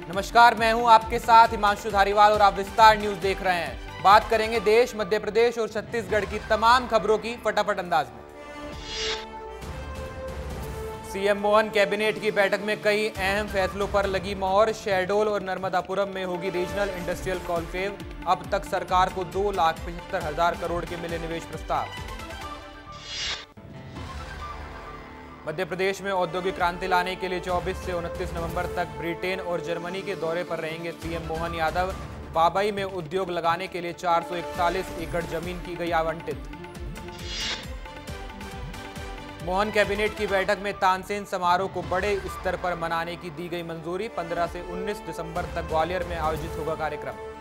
नमस्कार, मैं हूं आपके साथ हिमांशु धारीवाल और आप विस्तार न्यूज देख रहे हैं। बात करेंगे देश, मध्य प्रदेश और छत्तीसगढ़ की तमाम खबरों की फटाफट अंदाज में। सीएम मोहन कैबिनेट की बैठक में कई अहम फैसलों पर लगी मोहर। शहडोल और नर्मदापुरम में होगी रीजनल इंडस्ट्रियल कॉन्क्लेव। अब तक सरकार को 2,75,000 करोड़ के मिले निवेश प्रस्ताव। मध्य प्रदेश में औद्योगिक क्रांति लाने के लिए 24 से 29 नवंबर तक ब्रिटेन और जर्मनी के दौरे पर रहेंगे सीएम मोहन यादव। बाबई में उद्योग लगाने के लिए 441 एकड़ जमीन की गई आवंटित। मोहन कैबिनेट की बैठक में तानसेन समारोह को बड़े स्तर पर मनाने की दी गई मंजूरी। 15 से 19 दिसंबर तक ग्वालियर में आयोजित होगा कार्यक्रम।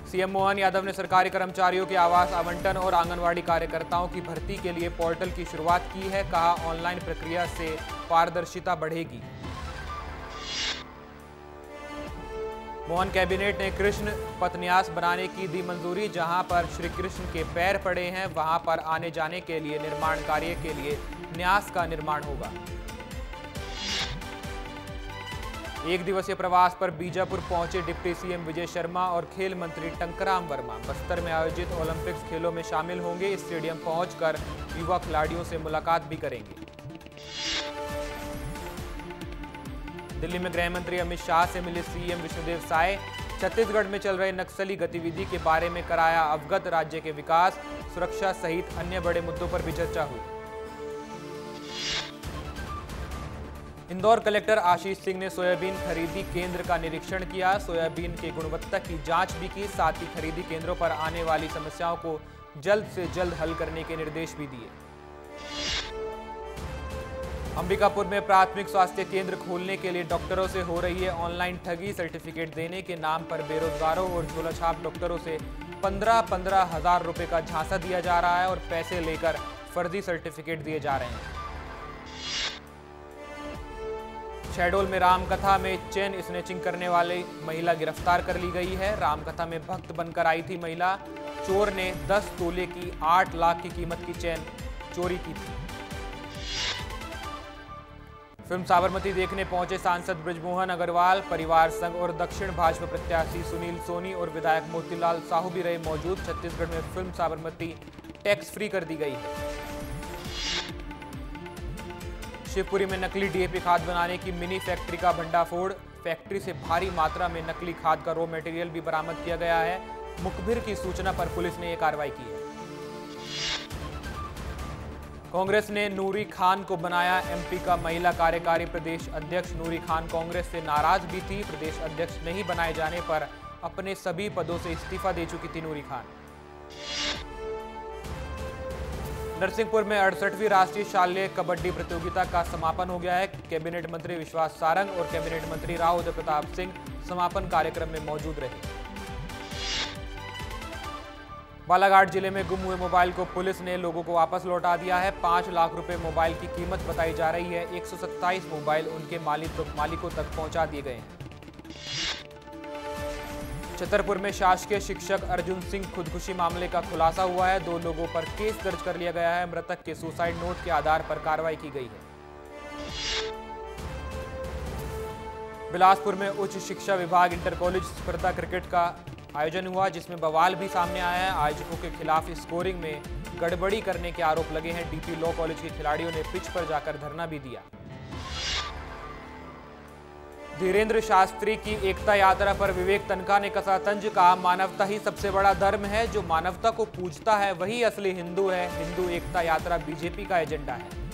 सीएम मोहन यादव ने सरकारी कर्मचारियों के आवास आवंटन और आंगनवाड़ी कार्यकर्ताओं की भर्ती के लिए पोर्टल की शुरुआत की है। कहा, ऑनलाइन प्रक्रिया से पारदर्शिता बढ़ेगी। मोहन कैबिनेट ने कृष्ण पथन्यास बनाने की दी मंजूरी। जहां पर श्री कृष्ण के पैर पड़े हैं, वहां पर आने जाने के लिए निर्माण कार्य के लिए न्यास का निर्माण होगा। एक दिवसीय प्रवास पर बीजापुर पहुंचे डिप्टी सीएम विजय शर्मा और खेल मंत्री टंकराम वर्मा। बस्तर में आयोजित ओलंपिक्स खेलों में शामिल होंगे। स्टेडियम पहुंचकर युवा खिलाड़ियों से मुलाकात भी करेंगे। दिल्ली में गृह मंत्री अमित शाह से मिले सीएम विष्णुदेव साय। छत्तीसगढ़ में चल रहे नक्सली गतिविधि के बारे में कराया अवगत। राज्य के विकास, सुरक्षा सहित अन्य बड़े मुद्दों पर भी चर्चा हुई। इंदौर कलेक्टर आशीष सिंह ने सोयाबीन खरीदी केंद्र का निरीक्षण किया। सोयाबीन की गुणवत्ता की जांच भी की। साथ ही खरीदी केंद्रों पर आने वाली समस्याओं को जल्द से जल्द हल करने के निर्देश भी दिए। अंबिकापुर में प्राथमिक स्वास्थ्य केंद्र खोलने के लिए डॉक्टरों से हो रही है ऑनलाइन ठगी। सर्टिफिकेट देने के नाम पर बेरोजगारों और झोलाछाप डॉक्टरों से 15-15 हजार रुपए का झांसा दिया जा रहा है और पैसे लेकर फर्जी सर्टिफिकेट दिए जा रहे हैं। शहडोल में रामकथा में चेन स्नेचिंग करने वाली महिला गिरफ्तार कर ली गई है। रामकथा में भक्त बनकर आई थी महिला। चोर ने 10 तोले की 8 लाख की कीमत की चेन चोरी की थी। फिल्म साबरमती देखने पहुंचे सांसद बृजमोहन अग्रवाल। परिवार संघ और दक्षिण भाजपा प्रत्याशी सुनील सोनी और विधायक मोतीलाल साहू भी रहे मौजूद। छत्तीसगढ़ में फिल्म साबरमती टैक्स फ्री कर दी गई है। शिवपुरी में नकली डीएपी खाद बनाने की मिनी फैक्ट्री का भंडाफोड़। फैक्ट्री से भारी मात्रा में नकली खाद का रॉ मटेरियल भी बरामद किया गया है। मुखबिर की सूचना पर पुलिस ने यह कार्रवाई की है। कांग्रेस ने नूरी खान को बनाया एमपी का महिला कार्यकारी प्रदेश अध्यक्ष। नूरी खान कांग्रेस से नाराज भी थी। प्रदेश अध्यक्ष नहीं बनाए जाने पर अपने सभी पदों से इस्तीफा दे चुकी थी नूरी खान। नरसिंहपुर में 68वीं राष्ट्रीय शालेय कबड्डी प्रतियोगिता का समापन हो गया है। कैबिनेट मंत्री विश्वास सारंग और कैबिनेट मंत्री राव उदय प्रताप सिंह समापन कार्यक्रम में मौजूद रहे। बालाघाट जिले में गुम हुए मोबाइल को पुलिस ने लोगों को वापस लौटा दिया है। 5 लाख रुपए मोबाइल की कीमत बताई जा रही है। 127 मोबाइल उनके मालिकों तक पहुंचा दिए गए हैं। छतरपुर में शासकीय शिक्षक अर्जुन सिंह खुदकुशी मामले का खुलासा हुआ है। 2 लोगों पर केस दर्ज कर लिया गया है। मृतक के सुसाइड नोट के आधार पर कार्रवाई की गई है। बिलासपुर में उच्च शिक्षा विभाग इंटर कॉलेज स्पर्धा क्रिकेट का आयोजन हुआ, जिसमें बवाल भी सामने आया है। आयोजकों के खिलाफ स्कोरिंग में गड़बड़ी करने के आरोप लगे हैं। डीपी लॉ कॉलेज के खिलाड़ियों ने पिच पर जाकर धरना भी दिया। धीरेन्द्र शास्त्री की एकता यात्रा पर विवेक तनखा ने कसा तंज। कहा, मानवता ही सबसे बड़ा धर्म है। जो मानवता को पूजता है वही असली हिंदू है। हिंदू एकता यात्रा बीजेपी का एजेंडा है।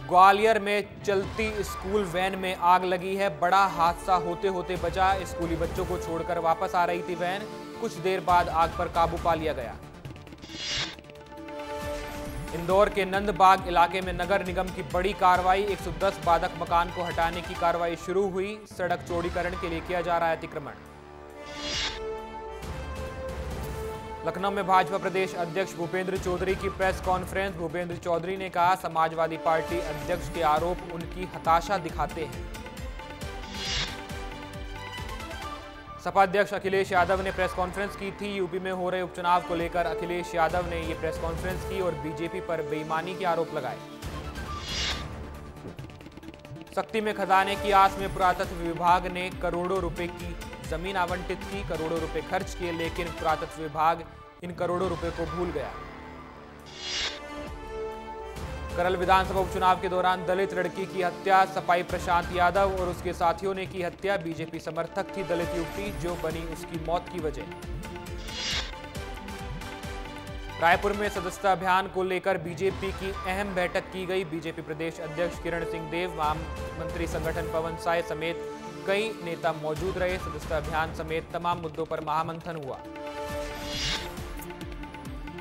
ग्वालियर में चलती स्कूल वैन में आग लगी है। बड़ा हादसा होते होते बचा। स्कूली बच्चों को छोड़कर वापस आ रही थी वैन। कुछ देर बाद आग पर काबू पा लिया गया। इंदौर के नंदबाग इलाके में नगर निगम की बड़ी कार्रवाई। 110 बाधक मकान को हटाने की कार्रवाई शुरू हुई। सड़क चौड़ीकरण के लिए किया जा रहा है अतिक्रमण। लखनऊ में भाजपा प्रदेश अध्यक्ष भूपेंद्र चौधरी की प्रेस कॉन्फ्रेंस। भूपेंद्र चौधरी ने कहा, समाजवादी पार्टी अध्यक्ष के आरोप उनकी हताशा दिखाते हैं। सपा अध्यक्ष अखिलेश यादव ने प्रेस कॉन्फ्रेंस की थी। यूपी में हो रहे उपचुनाव को लेकर अखिलेश यादव ने ये प्रेस कॉन्फ्रेंस की और बीजेपी पर बेईमानी के आरोप लगाए। सख्ती में खजाने की आस में पुरातत्व विभाग ने करोड़ों रुपए की जमीन आवंटित की, करोड़ों रुपए खर्च किए, लेकिन पुरातत्व विभाग इन करोड़ों रुपए को भूल गया। करल विधानसभा उपचुनाव के दौरान दलित लड़की की हत्या, सपाई प्रशांत यादव और उसके साथियों ने की हत्या। बीजेपी समर्थक थी दलित युवती, जो बनी उसकी मौत की वजह। रायपुर में सदस्यता अभियान को लेकर बीजेपी की अहम बैठक की गई। बीजेपी प्रदेश अध्यक्ष किरण सिंह देव, महामंत्री संगठन पवन साय समेत कई नेता मौजूद रहे। सदस्यता अभियान समेत तमाम मुद्दों पर महामंथन हुआ।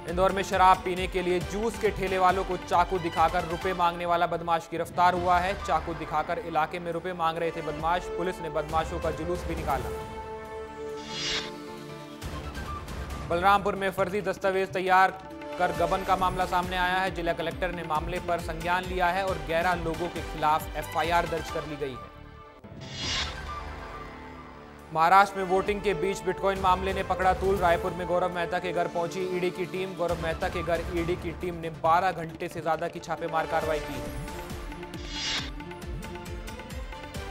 इंदौर में शराब पीने के लिए जूस के ठेले वालों को चाकू दिखाकर रुपए मांगने वाला बदमाश गिरफ्तार हुआ है। चाकू दिखाकर इलाके में रुपए मांग रहे थे बदमाश। पुलिस ने बदमाशों का जुलूस भी निकाला। बलरामपुर में फर्जी दस्तावेज तैयार कर गबन का मामला सामने आया है। जिला कलेक्टर ने मामले पर संज्ञान लिया है और 11 लोगों के खिलाफ एफआईआर दर्ज कर ली गई है। महाराष्ट्र में वोटिंग के बीच बिटकॉइन मामले ने पकड़ा तूल। रायपुर में गौरव मेहता के घर पहुंची ईडी की टीम। गौरव मेहता के घर ईडी की टीम ने 12 घंटे से ज्यादा की छापेमार कार्रवाई की है।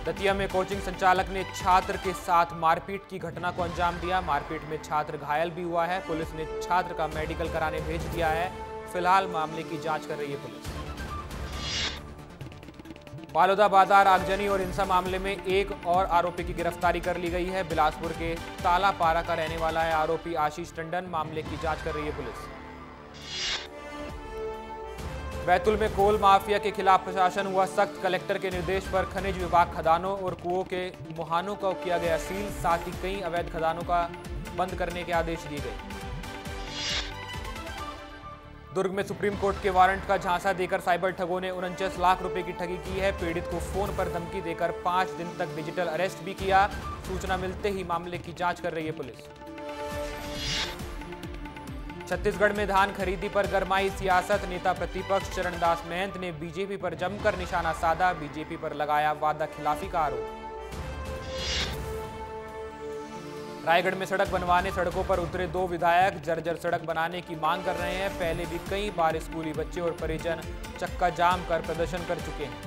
दतिया में कोचिंग संचालक ने छात्र के साथ मारपीट की घटना को अंजाम दिया। मारपीट में छात्र घायल भी हुआ है। पुलिस ने छात्र का मेडिकल कराने भेज दिया है। फिलहाल मामले की जांच कर रही है पुलिस। बालोदा बाजार आगजनी और हिंसा मामले में एक और आरोपी की गिरफ्तारी कर ली गई है। बिलासपुर के तालापारा का रहने वाला है आरोपी आशीष टंडन। मामले की जांच कर रही है पुलिस। बैतूल में कोल माफिया के खिलाफ प्रशासन हुआ सख्त। कलेक्टर के निर्देश पर खनिज विभाग खदानों और कुओं के मुहानों को किया गया सील। साथ ही कई अवैध खदानों का बंद करने के आदेश दिए गए। दुर्ग में सुप्रीम कोर्ट के वारंट का झांसा देकर साइबर ठगों ने 49 लाख रुपए की ठगी की है। पीड़ित को फोन पर धमकी देकर 5 दिन तक डिजिटल अरेस्ट भी किया। सूचना मिलते ही मामले की जांच कर रही है पुलिस। छत्तीसगढ़ में धान खरीदी पर गरमाई सियासत। नेता प्रतिपक्ष चरणदास महंत ने बीजेपी पर जमकर निशाना साधा। बीजेपी पर लगाया वादा खिलाफी का आरोप। रायगढ़ में सड़क बनवाने सड़कों पर उतरे 2 विधायक। जर्जर सड़क बनाने की मांग कर रहे हैं। पहले भी कई बार स्कूली बच्चे और परिजन चक्का जाम कर प्रदर्शन कर चुके हैं।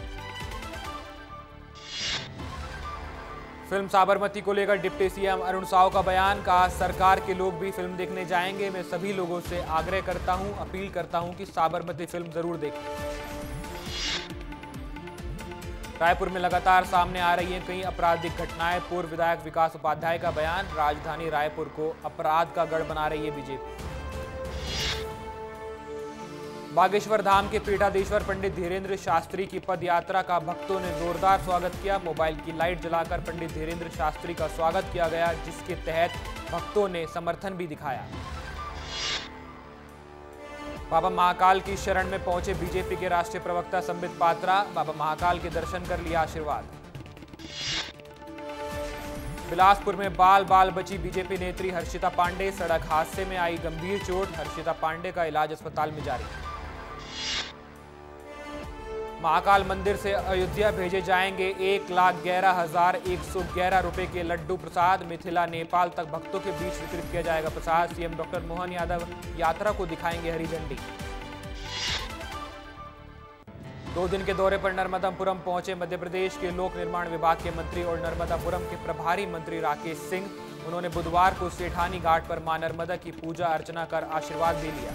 फिल्म साबरमती को लेकर डिप्टी सीएम अरुण साव का बयान। कहा, सरकार के लोग भी फिल्म देखने जाएंगे। मैं सभी लोगों से आग्रह करता हूं, अपील करता हूं कि साबरमती फिल्म जरूर देखें। रायपुर में लगातार सामने आ रही हैं कई आपराधिक घटनाएं। पूर्व विधायक विकास उपाध्याय का बयान। राजधानी रायपुर को अपराध का गढ़ बना रही है बीजेपी। बागेश्वर धाम के पीठाधीश्वर पंडित धीरेन्द्र शास्त्री की पद यात्रा का भक्तों ने जोरदार स्वागत किया। मोबाइल की लाइट जलाकर पंडित धीरेन्द्र शास्त्री का स्वागत किया गया, जिसके तहत भक्तों ने समर्थन भी दिखाया। बाबा महाकाल की शरण में पहुंचे बीजेपी के राष्ट्रीय प्रवक्ता संबित पात्रा। बाबा महाकाल के दर्शन कर लिया आशीर्वाद। बिलासपुर में बाल बाल बची बीजेपी नेत्री हर्षिता पांडे। सड़क हादसे में आई गंभीर चोट। हर्षिता पांडे का इलाज अस्पताल में जारी। महाकाल मंदिर से अयोध्या भेजे जाएंगे 1,11,111 रुपए के लड्डू प्रसाद। मिथिला नेपाल तक भक्तों के बीच वितरित किया जाएगा प्रसाद। सीएम डॉक्टर मोहन यादव यात्रा को दिखाएंगे हरी झंडी। 2 दिन के दौरे पर नर्मदापुरम पहुंचे मध्य प्रदेश के लोक निर्माण विभाग के मंत्री और नर्मदापुरम के प्रभारी मंत्री राकेश सिंह। उन्होंने बुधवार को सेठानी घाट पर मां नर्मदा की पूजा अर्चना कर आशीर्वाद भी लिया।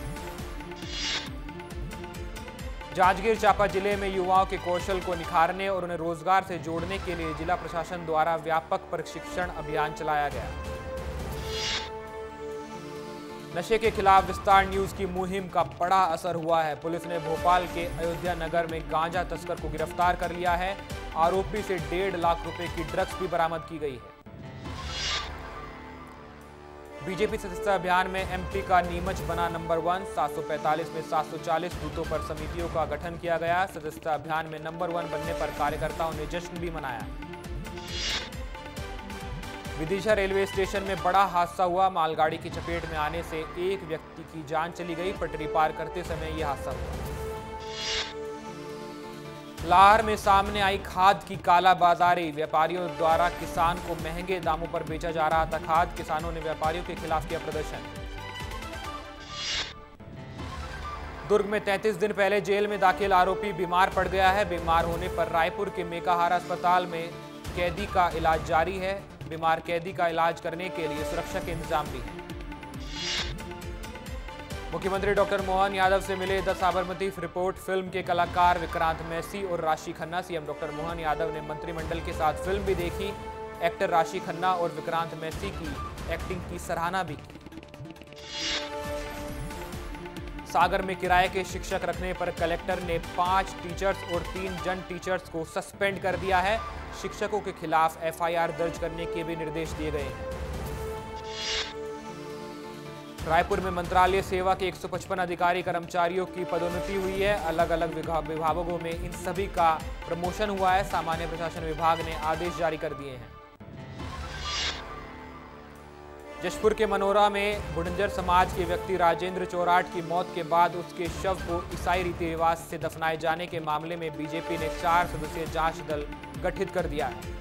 जांजगीर चांपा जिले में युवाओं के कौशल को निखारने और उन्हें रोजगार से जोड़ने के लिए जिला प्रशासन द्वारा व्यापक प्रशिक्षण अभियान चलाया गया। नशे के खिलाफ विस्तार न्यूज की मुहिम का बड़ा असर हुआ है। पुलिस ने भोपाल के अयोध्या नगर में गांजा तस्कर को गिरफ्तार कर लिया है। आरोपी से 1.5 लाख रुपए की ड्रग्स भी बरामद की गई है। बीजेपी सदस्यता अभियान में एमपी का नीमच बना नंबर 1। 745 में 740 बूथों पर समितियों का गठन किया गया। सदस्यता अभियान में नंबर 1 बनने पर कार्यकर्ताओं ने जश्न भी मनाया। विदिशा रेलवे स्टेशन में बड़ा हादसा हुआ। मालगाड़ी की चपेट में आने से एक व्यक्ति की जान चली गई। पटरी पार करते समय यह हादसा हुआ। लाहौर में सामने आई खाद की कालाबाजारी। व्यापारियों द्वारा किसान को महंगे दामों पर बेचा जा रहा था खाद। किसानों ने व्यापारियों के खिलाफ किया प्रदर्शन। दुर्ग में 33 दिन पहले जेल में दाखिल आरोपी बीमार पड़ गया है। बीमार होने पर रायपुर के मेकाहारा अस्पताल में कैदी का इलाज जारी है। बीमार कैदी का इलाज करने के लिए सुरक्षा के इंतजाम भी हैं। मुख्यमंत्री डॉक्टर मोहन यादव से मिले द साबरमती रिपोर्ट फिल्म के कलाकार विक्रांत मैसी और राशि खन्ना। सीएम डॉक्टर मोहन यादव ने मंत्रिमंडल के साथ फिल्म भी देखी। एक्टर राशि खन्ना और विक्रांत मैसी की एक्टिंग की सराहना भी की। सागर में किराए के शिक्षक रखने पर कलेक्टर ने 5 टीचर्स और 3 जन टीचर्स को सस्पेंड कर दिया है। शिक्षकों के खिलाफ एफआईआर दर्ज करने के भी निर्देश दिए गए हैं। रायपुर में मंत्रालय सेवा के 155 अधिकारी कर्मचारियों की पदोन्नति हुई है। अलग अलग विभागों में इन सभी का प्रमोशन हुआ है। सामान्य प्रशासन विभाग ने आदेश जारी कर दिए हैं। जशपुर के मनोरा में बुडंजर समाज के व्यक्ति राजेंद्र चौराट की मौत के बाद उसके शव को ईसाई रीति रिवाज से दफनाए जाने के मामले में बीजेपी ने 4 सदस्यीय जांच दल गठित कर दिया है।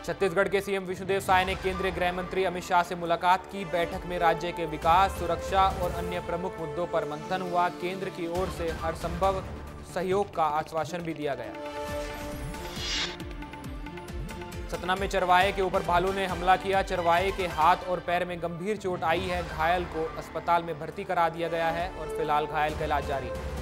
छत्तीसगढ़ के सीएम विष्णुदेव साय ने केंद्रीय गृह मंत्री अमित शाह से मुलाकात की। बैठक में राज्य के विकास, सुरक्षा और अन्य प्रमुख मुद्दों पर मंथन हुआ। केंद्र की ओर से हर संभव सहयोग का आश्वासन भी दिया गया। सतना में चरवाहे के ऊपर भालू ने हमला किया। चरवाहे के हाथ और पैर में गंभीर चोट आई है। घायल को अस्पताल में भर्ती करा दिया गया है और फिलहाल घायल का इलाज जारी है।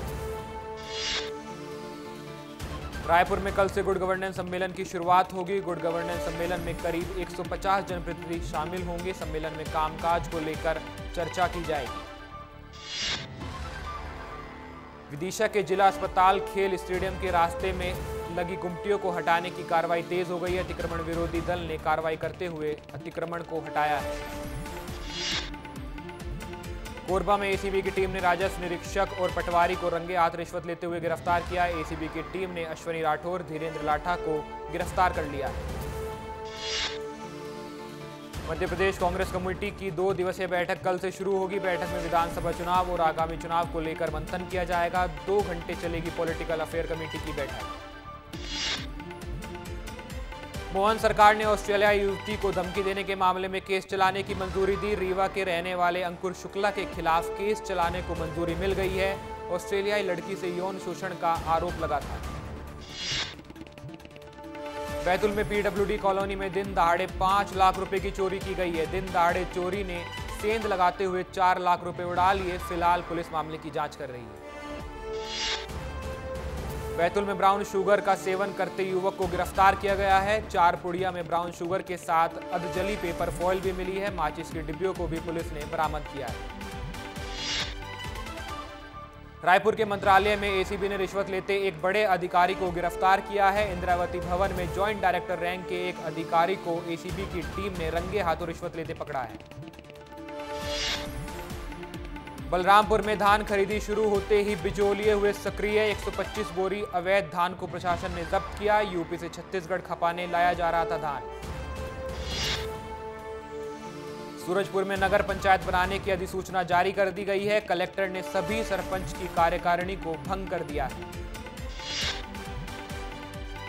रायपुर में कल से गुड गवर्नेंस सम्मेलन की शुरुआत होगी। गुड गवर्नेंस सम्मेलन में करीब 150 जनप्रतिनिधि शामिल होंगे। सम्मेलन में कामकाज को लेकर चर्चा की जाएगी। विदिशा के जिला अस्पताल खेल स्टेडियम के रास्ते में लगी गुमटियों को हटाने की कार्रवाई तेज हो गई है। अतिक्रमण विरोधी दल ने कार्रवाई करते हुए अतिक्रमण को हटाया है। कोरबा में एसीबी की टीम ने राजस्व निरीक्षक और पटवारी को रंगे हाथ रिश्वत लेते हुए गिरफ्तार किया। एसीबी की टीम ने अश्वनी राठौर, धीरेन्द्र लाठा को गिरफ्तार कर लिया है। मध्य प्रदेश कांग्रेस कमेटी की 2 दिवसीय बैठक कल से शुरू होगी। बैठक में विधानसभा चुनाव और आगामी चुनाव को लेकर मंथन किया जाएगा। 2 घंटे चलेगी पॉलिटिकल अफेयर कमेटी की बैठक। मोहन सरकार ने ऑस्ट्रेलिया युवती को धमकी देने के मामले में केस चलाने की मंजूरी दी। रीवा के रहने वाले अंकुर शुक्ला के खिलाफ केस चलाने को मंजूरी मिल गई है। ऑस्ट्रेलियाई लड़की से यौन शोषण का आरोप लगा था। बैतूल में पीडब्ल्यूडी कॉलोनी में दिन दहाड़े 5 लाख रुपए की चोरी की गई है। दिन दहाड़े चोरी ने सेंध लगाते हुए 4 लाख रुपए उड़ा लिए। फिलहाल पुलिस मामले की जांच कर रही है। बैतूल में ब्राउन शुगर का सेवन करते युवक को गिरफ्तार किया गया है। 4 पुड़िया में ब्राउन शुगर के साथ अधजली पेपर फॉइल भी मिली है। माचिस की डिब्बियों को भी पुलिस ने बरामद किया है। रायपुर के मंत्रालय में एसीबी ने रिश्वत लेते एक बड़े अधिकारी को गिरफ्तार किया है। इंद्रावती भवन में जॉइंट डायरेक्टर रैंक के एक अधिकारी को एसीबी की टीम ने रंगे हाथों रिश्वत लेते पकड़ा है। बलरामपुर में धान खरीदी शुरू होते ही बिचौलिए हुए सक्रिय। 125 बोरी अवैध धान को प्रशासन ने जब्त किया। यूपी से छत्तीसगढ़ खपाने लाया जा रहा था धान। सूरजपुर में नगर पंचायत बनाने की अधिसूचना जारी कर दी गई है। कलेक्टर ने सभी सरपंच की कार्यकारिणी को भंग कर दिया है।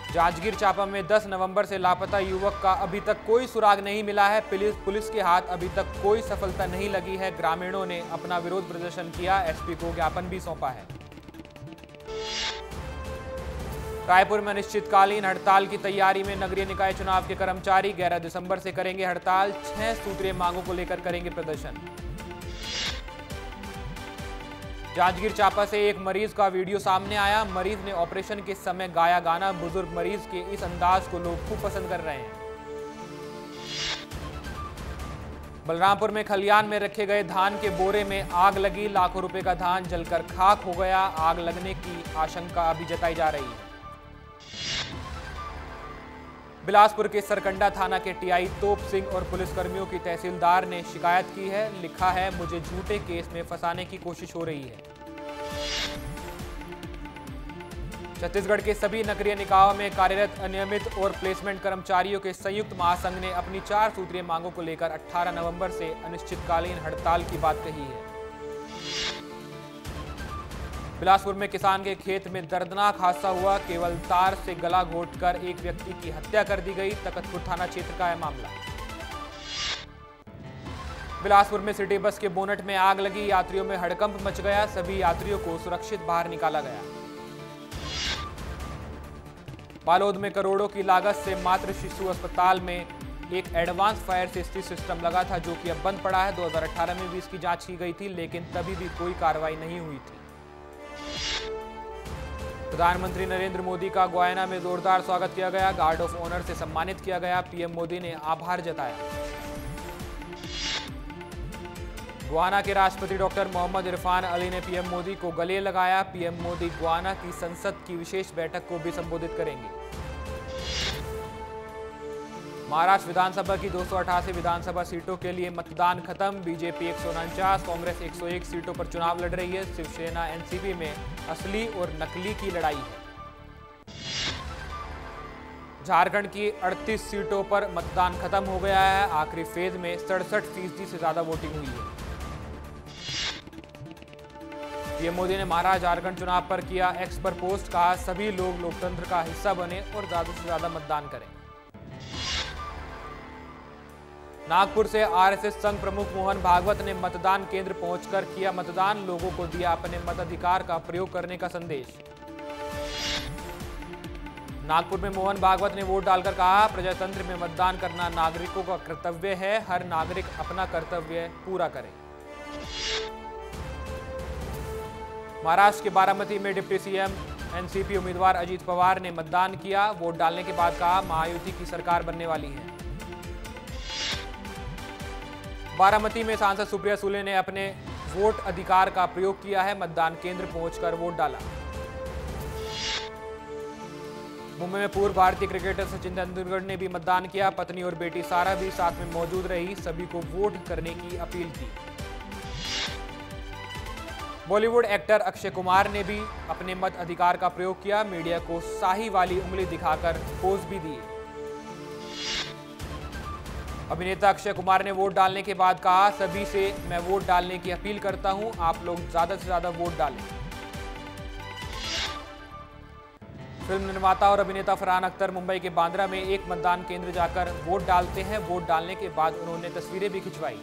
जांजगीर चांपा में 10 नवंबर से लापता युवक का अभी तक कोई सुराग नहीं मिला है। पुलिस के हाथ अभी तक कोई सफलता नहीं लगी है। ग्रामीणों ने अपना विरोध प्रदर्शन किया। एसपी को ज्ञापन भी सौंपा है। रायपुर में अनिश्चितकालीन हड़ताल की तैयारी में नगरीय निकाय चुनाव के कर्मचारी 11 दिसंबर से करेंगे हड़ताल। 6 सूत्रीय मांगों को लेकर करेंगे प्रदर्शन। जांजगीर चांपा से एक मरीज का वीडियो सामने आया। मरीज ने ऑपरेशन के समय गाया गाना। बुजुर्ग मरीज के इस अंदाज को लोग खूब पसंद कर रहे हैं। बलरामपुर में खलियान में रखे गए धान के बोरे में आग लगी। लाखों रुपए का धान जलकर खाक हो गया। आग लगने की आशंका अभी जताई जा रही है। बिलासपुर के सरकंडा थाना के टीआई तोप सिंह और पुलिसकर्मियों की तहसीलदार ने शिकायत की है। लिखा है, मुझे झूठे केस में फंसाने की कोशिश हो रही है। छत्तीसगढ़ के सभी नगरीय निकायों में कार्यरत अनियमित और प्लेसमेंट कर्मचारियों के संयुक्त महासंघ ने अपनी 4 सूत्रीय मांगों को लेकर 18 नवंबर से अनिश्चितकालीन हड़ताल की बात कही है। बिलासपुर में किसान के खेत में दर्दनाक हादसा हुआ। केवल तार से गला घोंटकर एक व्यक्ति की हत्या कर दी गई। तकतपुर थाना क्षेत्र का है मामला। बिलासपुर में सिटी बस के बोनट में आग लगी, यात्रियों में हड़कंप मच गया, सभी यात्रियों को सुरक्षित बाहर निकाला गया। बालोद में करोड़ों की लागत से मातृ शिशु अस्पताल में एक एडवांस फायर सेफ्टी सिस्टम लगा था, जो कि अब बंद पड़ा है। 2018 में भी इसकी जांच की गई थी, लेकिन तभी भी कोई कार्रवाई नहीं हुई थी। प्रधानमंत्री नरेंद्र मोदी का गुयाना में जोरदार स्वागत किया गया, गार्ड ऑफ ऑनर से सम्मानित किया गया। पीएम मोदी ने आभार जताया। गुयाना के राष्ट्रपति डॉक्टर मोहम्मद इरफान अली ने पीएम मोदी को गले लगाया। पीएम मोदी गुयाना की संसद की विशेष बैठक को भी संबोधित करेंगे। महाराष्ट्र विधानसभा की 288 विधानसभा सीटों के लिए मतदान खत्म, बीजेपी 149, कांग्रेस 101 सीटों पर चुनाव लड़ रही है। शिवसेना एनसीपी में असली और नकली की लड़ाई है। झारखंड की 38 सीटों पर मतदान खत्म हो गया है, आखिरी फेज में 67% से ज्यादा वोटिंग हुई है। पीएम मोदी ने महाराष्ट्र झारखंड चुनाव पर किया एक्स पर पोस्ट, कहा सभी लोग लोकतंत्र का हिस्सा बने और ज्यादा से ज्यादा मतदान करें। नागपुर से आरएसएस संघ प्रमुख मोहन भागवत ने मतदान केंद्र पहुंचकर किया मतदान, लोगों को दिया अपने मताधिकार का प्रयोग करने का संदेश। नागपुर में मोहन भागवत ने वोट डालकर कहा, प्रजातंत्र में मतदान करना नागरिकों का कर्तव्य है, हर नागरिक अपना कर्तव्य पूरा करे। महाराष्ट्र के बारामती में डिप्टी सीएम एनसीपी उम्मीदवार अजीत पवार ने मतदान किया, वोट डालने के बाद कहा महायुति की सरकार बनने वाली है। बारामती में सांसद सुप्रिया सुले ने अपने वोट अधिकार का प्रयोग किया है, मतदान केंद्र पहुंचकर वोट डाला। मुंबई में पूर्व भारतीय क्रिकेटर सचिन तेंदुलकर ने भी मतदान किया, पत्नी और बेटी सारा भी साथ में मौजूद रही, सभी को वोट करने की अपील की। बॉलीवुड एक्टर अक्षय कुमार ने भी अपने मत अधिकार का प्रयोग किया, मीडिया को शाही वाली उंगली दिखाकर पोज भी दिए। अभिनेता अक्षय कुमार ने वोट डालने के बाद कहा, सभी से मैं वोट डालने की अपील करता हूं, आप लोग ज्यादा से ज्यादा वोट डालें। फिल्म निर्माता और अभिनेता फरहान अख्तर मुंबई के बांद्रा में एक मतदान केंद्र जाकर वोट डालते हैं, वोट डालने के बाद उन्होंने तस्वीरें भी खिंचवाई।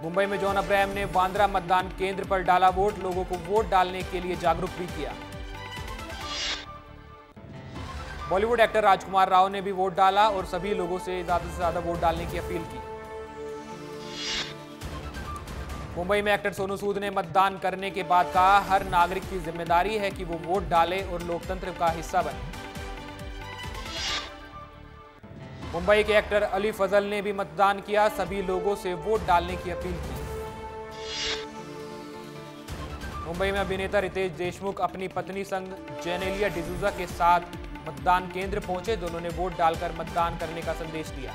मुंबई में जॉन अब्राहम ने बांद्रा मतदान केंद्र पर डाला वोट, लोगों को वोट डालने के लिए जागरूक भी किया। बॉलीवुड एक्टर राजकुमार राव ने भी वोट डाला और सभी लोगों से ज्यादा वोट डालने की अपील की। मुंबई में एक्टर सोनू सूद ने मतदान करने के बाद कहा, हर नागरिक की जिम्मेदारी है कि वो वोट डाले और लोकतंत्र का हिस्सा बने। मुंबई के एक्टर अली फजल ने भी मतदान किया, सभी लोगों से वोट डालने की अपील की। मुंबई में अभिनेता रितेश देशमुख अपनी पत्नी संग जेनेलिया डिसूजा के साथ मतदान केंद्र पहुंचे, दोनों ने वोट डालकर मतदान करने का संदेश दिया।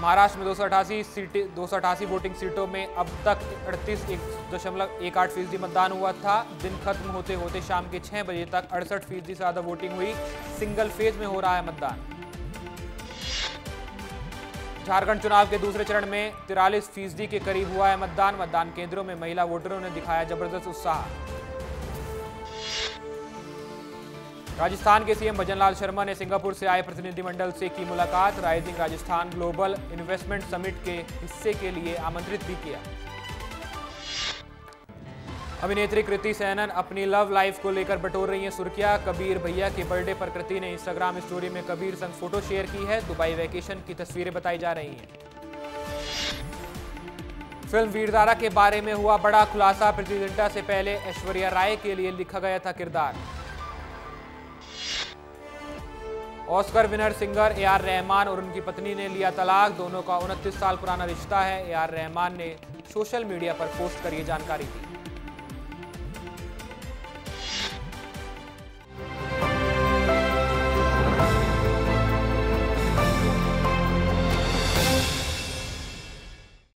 महाराष्ट्र में 288 वोटिंग सीटों में अब तक 38.18% मतदान हुआ था। दिन खत्म होते होते शाम के 6 बजे तक 68% से ज्यादा वोटिंग हुई। सिंगल फेज में हो रहा है मतदान। झारखंड चुनाव के दूसरे चरण में 43% के करीब हुआ है मतदान। मतदान केंद्रों में महिला वोटरों ने दिखाया जबरदस्त उत्साह। राजस्थान के सीएम भजनलाल शर्मा ने सिंगापुर से आए प्रतिनिधिमंडल से की मुलाकात, rising Rajasthan global investment summit के हिस्से के लिए आमंत्रित भी किया। अभिनेत्री कृति सेनन अपनी लव लाइफ को लेकर बटोर रही हैं सुर्खियां। कबीर भैया के बर्थडे पर कृति ने इंस्टाग्राम स्टोरी में कबीर संग फोटो शेयर की है। दुबई वेकेशन की तस्वीरें बताई जा रही हैं। फिल्म वीरजारा के बारे में हुआ बड़ा खुलासा, प्रतियोगिता से पहले ऐश्वर्या राय के लिए लिखा गया था किरदार। Oscar winner singer A R Rahman और उनकी पत्नी ने लिया तलाक, दोनों का 29 साल पुराना रिश्ता है। ए आर रहमान ने सोशल मीडिया पर पोस्ट कर ये जानकारी दी।